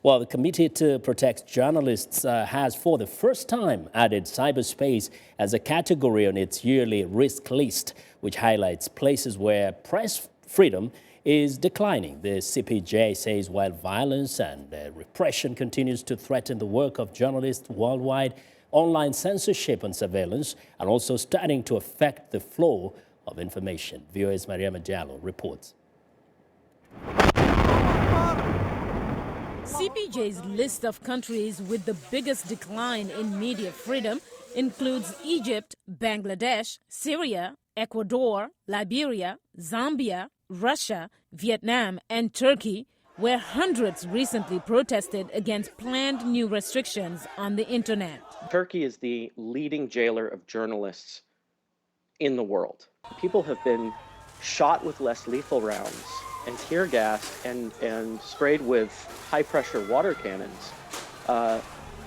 Well, the Committee to Protect Journalists has for the first time added cyberspace as a category on its yearly risk list, which highlights places where press freedom is declining. The CPJ says while violence and repression continues to threaten the work of journalists worldwide, online censorship and surveillance are also starting to affect the flow of information. VOA's Mariama Diallo reports. CPJ's list of countries with the biggest decline in media freedom includes Egypt, Bangladesh, Syria, Ecuador, Liberia, Zambia, Russia, Vietnam and Turkey, where hundreds recently protested against planned new restrictions on the internet. Turkey is the leading jailer of journalists in the world. People have been shot with less lethal rounds and tear gas and sprayed with high-pressure water cannons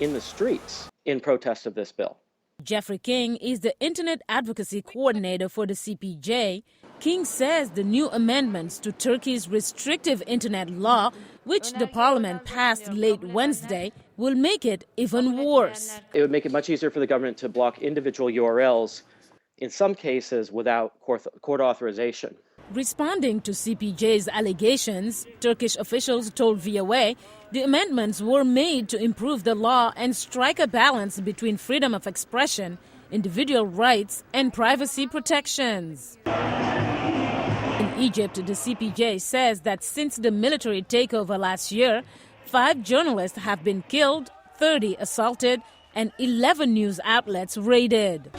in the streets in protest of this bill. Jeffrey King is the Internet Advocacy Coordinator for the CPJ. King says the new amendments to Turkey's restrictive Internet law, which the parliament passed late Wednesday, will make it even worse. It would make it much easier for the government to block individual URLs, in some cases without court authorization. Responding to CPJ's allegations, Turkish officials told VOA the amendments were made to improve the law and strike a balance between freedom of expression, individual rights, and privacy protections. In Egypt, the CPJ says that since the military takeover last year, 5 journalists have been killed, 30 assaulted, and 11 news outlets raided.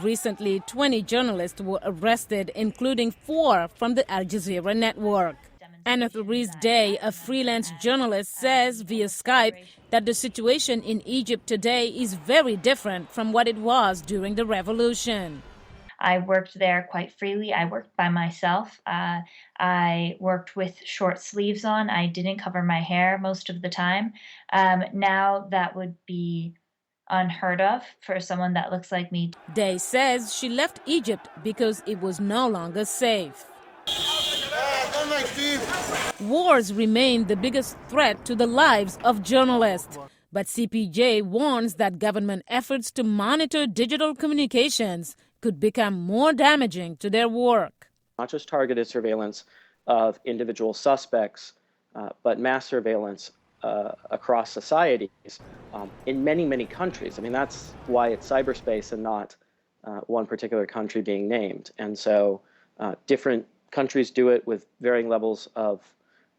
Recently, 20 journalists were arrested, including 4 from the Al Jazeera network. Anatharis Day, a freelance journalist, says via Skype that the situation in Egypt today is very different from what it was during the revolution. I worked there quite freely. I worked by myself. I worked with short sleeves on. I didn't cover my hair most of the time. Now that would be unheard of for someone that looks like me. Day says she left Egypt because it was no longer safe. Wars remain the biggest threat to the lives of journalists. But CPJ warns that government efforts to monitor digital communications could become more damaging to their work. Not just targeted surveillance of individual suspects, but mass surveillance across societies in many, many countries. I mean, that's why it's cyberspace and not one particular country being named. And so different countries do it with varying levels of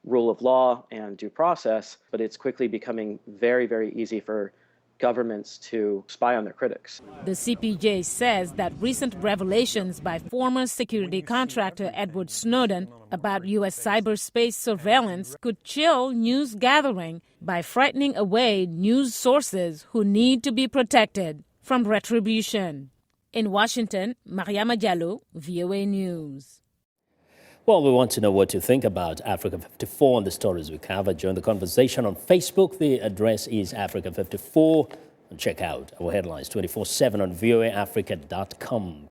rule of law and due process, but it's quickly becoming very, very easy for governments to spy on their critics. The CPJ says that recent revelations by former security contractor Edward Snowden about U.S. cyberspace surveillance could chill news gathering by frightening away news sources who need to be protected from retribution. In Washington, Mariama Diallo, VOA News. Well, we want to know what you think about Africa 54 and the stories we covered. Join the conversation on Facebook. The address is Africa 54. And check out our headlines 24/7 on voaafrica.com.